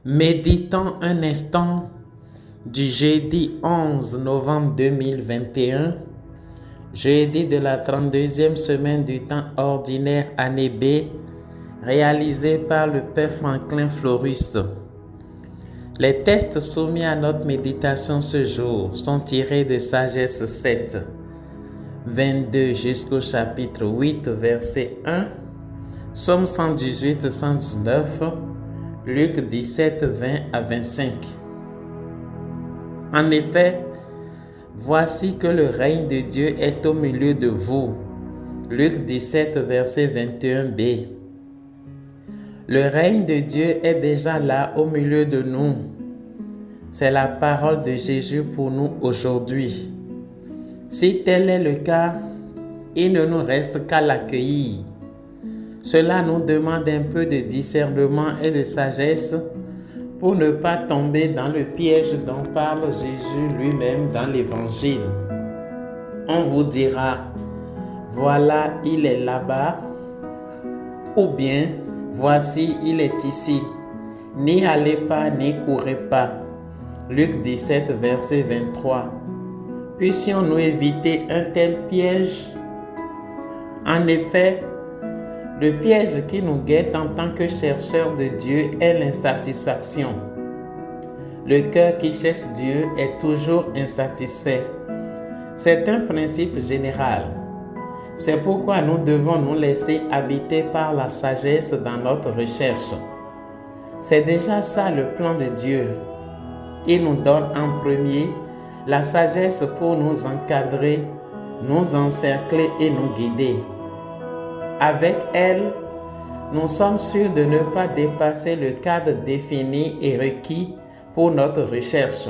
Méditons un instant du jeudi 11 novembre 2021, jeudi de la 32e semaine du temps ordinaire année B, réalisé par le Père Franklin Floriste. Les textes soumis à notre méditation ce jour sont tirés de Sagesse 7, 22 jusqu'au chapitre 8, verset 1, Psaume 118-119, Luc 17, 20 à 25. En effet, voici que le règne de Dieu est au milieu de vous. Luc 17, verset 21b. Le règne de Dieu est déjà là au milieu de nous. C'est la parole de Jésus pour nous aujourd'hui. Si tel est le cas, il ne nous reste qu'à l'accueillir. Cela nous demande un peu de discernement et de sagesse pour ne pas tomber dans le piège dont parle Jésus lui-même dans l'Évangile. On vous dira, voilà, il est là-bas, ou bien, voici, il est ici. N'y allez pas, n'y courez pas. Luc 17, verset 23. Puissions-nous éviter un tel piège? En effet, le piège qui nous guette en tant que chercheurs de Dieu est l'insatisfaction. Le cœur qui cherche Dieu est toujours insatisfait. C'est un principe général. C'est pourquoi nous devons nous laisser habiter par la sagesse dans notre recherche. C'est déjà ça le plan de Dieu. Il nous donne en premier la sagesse pour nous encadrer, nous encercler et nous guider. Avec elle, nous sommes sûrs de ne pas dépasser le cadre défini et requis pour notre recherche.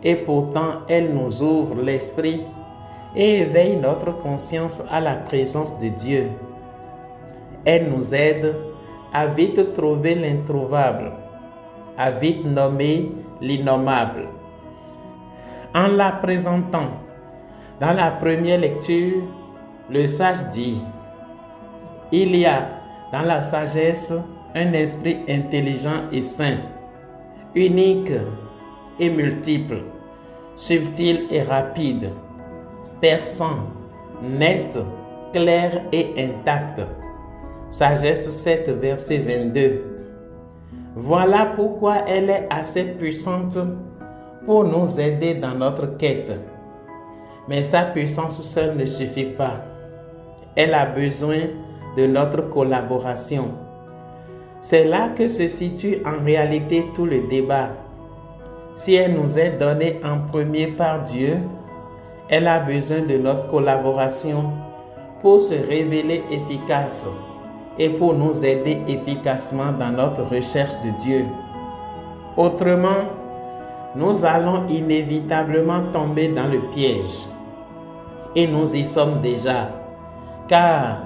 Et pourtant, elle nous ouvre l'esprit et éveille notre conscience à la présence de Dieu. Elle nous aide à vite trouver l'introuvable, à vite nommer l'innommable. En la présentant, dans la première lecture, le sage dit: il y a dans la sagesse un esprit intelligent et saint, unique et multiple, subtil et rapide, perçant, net, clair et intact. Sagesse 7, verset 22. Voilà pourquoi elle est assez puissante pour nous aider dans notre quête. Mais sa puissance seule ne suffit pas. Elle a besoin de notre collaboration. C'est là que se situe en réalité tout le débat. Si elle nous est donnée en premier par Dieu, elle a besoin de notre collaboration pour se révéler efficace et pour nous aider efficacement dans notre recherche de Dieu. Autrement, nous allons inévitablement tomber dans le piège. Et nous y sommes déjà. Car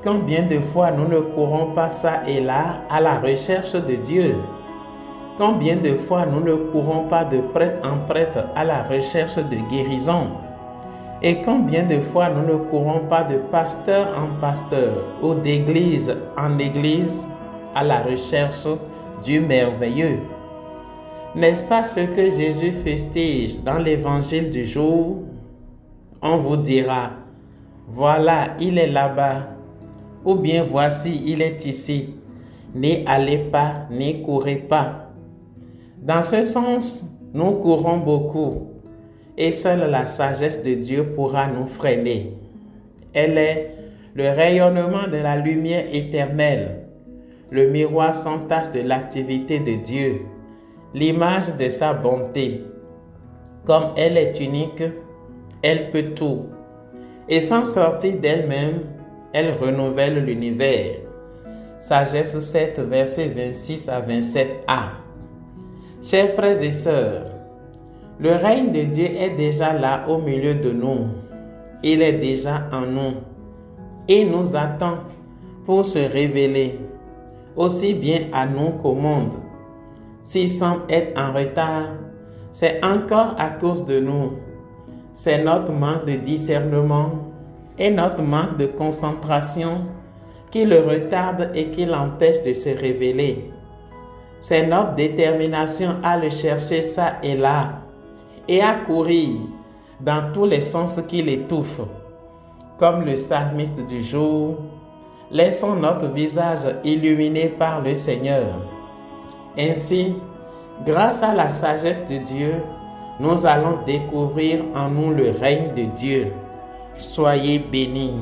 combien de fois nous ne courons pas ça et là à la recherche de Dieu? Combien de fois nous ne courons pas de prêtre en prêtre à la recherche de guérison? Et combien de fois nous ne courons pas de pasteur en pasteur ou d'église en église à la recherche du merveilleux? N'est-ce pas ce que Jésus fustige dans l'évangile du jour? On vous dira, voilà, il est là-bas, ou bien voici, il est ici. N'y allez pas, n'y courez pas. Dans ce sens, nous courons beaucoup, et seule la sagesse de Dieu pourra nous freiner. Elle est le rayonnement de la lumière éternelle, le miroir sans tache de l'activité de Dieu, l'image de sa bonté. Comme elle est unique, elle peut tout. Et sans sortir d'elle-même, elle renouvelle l'univers. Sagesse 7, versets 26 à 27a. Chers frères et sœurs, le règne de Dieu est déjà là au milieu de nous. Il est déjà en nous. Il nous attend pour se révéler, aussi bien à nous qu'au monde. S'il semble être en retard, c'est encore à cause de nous. C'est notre manque de discernement et notre manque de concentration qui le retarde et qui l'empêche de se révéler. C'est notre détermination à le chercher ça et là et à courir dans tous les sens qui l'étouffent. Comme le psalmiste du jour, laissons notre visage illuminé par le Seigneur. Ainsi, grâce à la sagesse de Dieu, nous allons découvrir en nous le règne de Dieu. Soyez bénis.